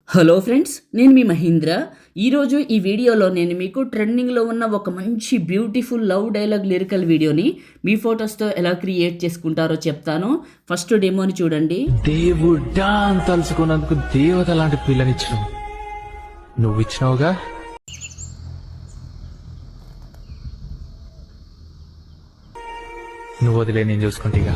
Hello friends, నేను మీ మహేంద్ర. ఈరోజు ఈ వీడియోలో నేను మీకు ట్రెండింగ్లో ఉన్న ఒక మంచి బ్యూటిఫుల్ లవ్ డైలాగ్ లిరికల్ వీడియోని మీ ఫొటోస్తో ఎలా క్రియేట్ చేసుకుంటారో చెప్తాను. ఫస్ట్ డెమోని చూడండి. దేవుడా అని తలుచుకున్నందుకు దేవత లాంటి పిల్లనిచ్చినావు. నువ్వు ఇచ్చినావుగా. నువ్వు వదిలే, నేను చూసుకుంటా.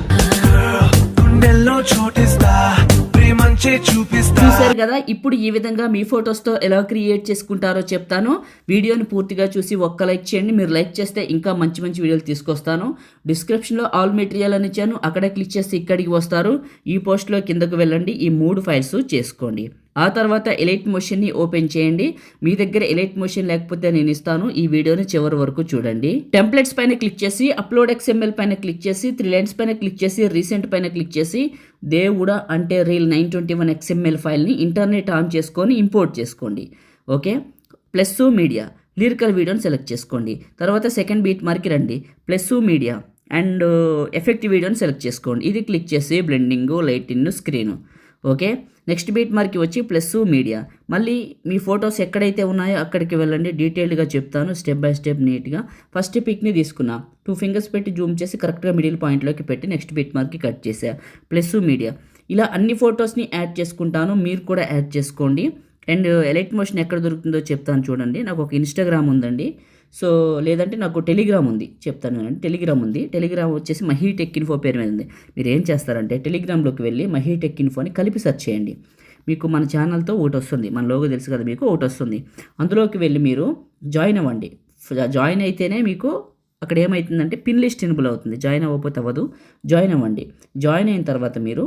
చూశారు కదా, ఇప్పుడు ఈ విధంగా మీ ఫొటోస్తో ఎలా క్రియేట్ చేసుకుంటారో చెప్తాను. వీడియోని పూర్తిగా చూసి ఒక్క లైక్ చేయండి. మీరు లైక్ చేస్తే ఇంకా మంచి మంచి వీడియోలు తీసుకొస్తాను. డిస్క్రిప్షన్లో ఆల్ మెటీరియల్ అని ఇచ్చాను, అక్కడ క్లిక్ చేసి ఇక్కడికి వస్తారు. ఈ పోస్ట్లో కిందకు వెళ్ళండి, ఈ 3 ఫైల్స్ చేసుకోండి. ఆ తర్వాత ఎలైట్ మోషన్ని ఓపెన్ చేయండి. మీ దగ్గర ఎలైట్ మోషన్ లేకపోతే నేను ఇస్తాను. ఈ వీడియోని చివరి వరకు చూడండి. టెంప్లెట్స్ పైన క్లిక్ చేసి అప్లోడ్ XML పైన క్లిక్ చేసి 3 లైన్స్ పైన క్లిక్ చేసి రీసెంట్ పైన క్లిక్ చేసి దేవుడా అంటే రీల్ 921 XML ఫైల్ని ఇంటర్నెట్ ఆన్ చేసుకొని ఇంపోర్ట్ చేసుకోండి. ఓకే, ప్లస్ మీడియా లిరికల్ వీడియోని సెలెక్ట్ చేసుకోండి. తర్వాత సెకండ్ బీట్ మార్కి రండి, ప్లస్ మీడియా అండ్ ఎఫెక్ట్ వీడియోని సెలెక్ట్ చేసుకోండి. ఇది క్లిక్ చేసి blending, lighting, screen. Okay, next beat మార్కి వచ్చి ప్లస్ మీడియా. మళ్ళీ మీ ఫొటోస్ ఎక్కడైతే ఉన్నాయో అక్కడికి వెళ్ళండి. డీటెయిల్డ్గా చెప్తాను స్టెప్ బై స్టెప్ నీట్గా. ఫస్ట్ పిక్ని తీసుకున్నా, 2 ఫింగర్స్ పెట్టి జూమ్ చేసి కరెక్ట్గా మిడిల్ పాయింట్లోకి పెట్టి నెక్స్ట్ బీట్ మార్కి కట్ చేసా. Plus media. ఇలా అన్ని ఫొటోస్ని యాడ్ చేసుకుంటాను, మీరు కూడా యాడ్ చేసుకోండి. అండ్ ఎలైట్ మోషన్ ఎక్కడ దొరుకుతుందో చెప్తాను చూడండి. నాకు ఒక ఇన్స్టాగ్రామ్ ఉందండి, సో లేదంటే నాకు టెలిగ్రామ్ ఉంది, చెప్తాను నేను. టెలిగ్రామ్ ఉంది. టెలిగ్రామ్ వచ్చేసి మహీ టెక్ ఇన్ఫో పేరు మీద ఉంది. మీరు ఏం చేస్తారంటే టెలిగ్రామ్లోకి వెళ్ళి మహీ టెక్ ఇన్ఫోని కలిపి సెర్చ్ చేయండి. మీకు మన ఛానల్తో ఒకటి వస్తుంది, మన లోగో తెలుసు కదా మీకు, ఒకటి వస్తుంది. అందులోకి వెళ్ళి మీరు జాయిన్ అవ్వండి. జాయిన్ అయితేనే మీకు అక్కడ ఏమవుతుందంటే పిన్ లిస్ట్ ఎనేబుల్ అవుతుంది. జాయిన్ అవ్వకపోతే అవ్వదు. జాయిన్ అవ్వండి. జాయిన్ అయిన తర్వాత మీరు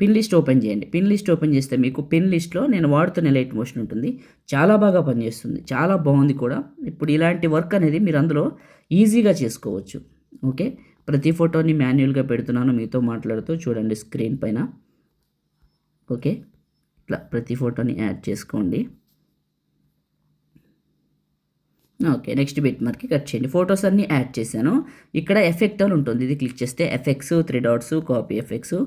పిన్ లిస్ట్ ఓపెన్ చేయండి. పిన్ లిస్ట్ ఓపెన్ చేస్తే మీకు పిన్ లిస్ట్లో నేను వాడుతున్న ఎలైట్ మోషన్ ఉంటుంది. చాలా బాగా పనిచేస్తుంది, చాలా బాగుంది కూడా. ఇప్పుడు ఇలాంటి వర్క్ అనేది మీరు అందులో ఈజీగా చేసుకోవచ్చు. ఓకే, ప్రతి ఫోటోని మాన్యువల్గా పెడుతున్నాను మీతో మాట్లాడుతూ. చూడండి స్క్రీన్ పైన. ఓకే, ఇట్లా ప్రతి ఫోటోని యాడ్ చేసుకోండి. ఓకే, నెక్స్ట్ బిట్ మార్కి కట్ చేయండి. ఫొటోస్ అన్నీ యాడ్ చేశాను. ఇక్కడ ఎఫెక్ట్ అని ఉంటుంది, ఇది క్లిక్ చేస్తే ఎఫెక్ట్స్ 3 డాట్స్ కాపీ ఎఫెక్ట్స్.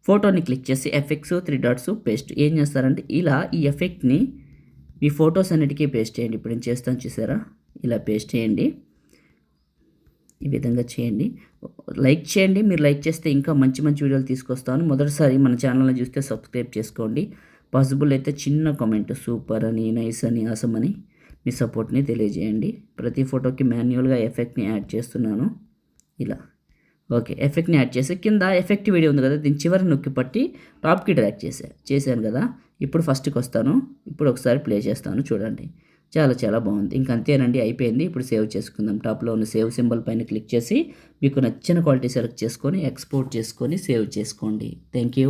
ఫోటోని క్లిక్ చేసి ఎఫెక్ట్స్ 3 డాట్స్ పేస్ట్. ఏం చేస్తారంటే ఇలా ఈ ఎఫెక్ట్ని మీ ఫొటోస్ అన్నిటికీ పేస్ట్ చేయండి. ఇప్పుడు నేను చేస్తాను చూసారా, ఇలా పేస్ట్ చేయండి. ఈ విధంగా చేయండి. లైక్ చేయండి, మీరు లైక్ చేస్తే ఇంకా మంచి మంచి వీడియోలు తీసుకొస్తాను. మొదటిసారి మన ఛానల్ని చూస్తే సబ్స్క్రైబ్ చేసుకోండి. పాసిబుల్ అయితే చిన్న కామెంట్ సూపర్ అని, నైస్ అని, ఆసమ్ అని మీ సపోర్ట్ని తెలియజేయండి. ప్రతి ఫోటోకి మాన్యువల్గా ఎఫెక్ట్ని యాడ్ చేస్తున్నాను ఇలా. ఓకే, ఎఫెక్ట్ని యాడ్ చేసి కింద ఎఫెక్ట్ వీడియో ఉంది కదా, దీని చివరి నొక్కి పట్టి టాప్కి డ్రాగ్ చేశాను కదా. ఇప్పుడు ఫస్ట్కి వస్తాను. ఇప్పుడు ఒకసారి ప్లే చేస్తాను చూడండి. చాలా చాలా బాగుంది. ఇంక అంతేనండి, అయిపోయింది. ఇప్పుడు సేవ్ చేసుకుందాం. టాప్లో ఉన్న సేవ్ సింబల్ పైన క్లిక్ చేసి మీకు నచ్చిన క్వాలిటీ సెలెక్ట్ చేసుకొని ఎక్స్పోర్ట్ చేసుకొని సేవ్ చేసుకోండి. Thank you.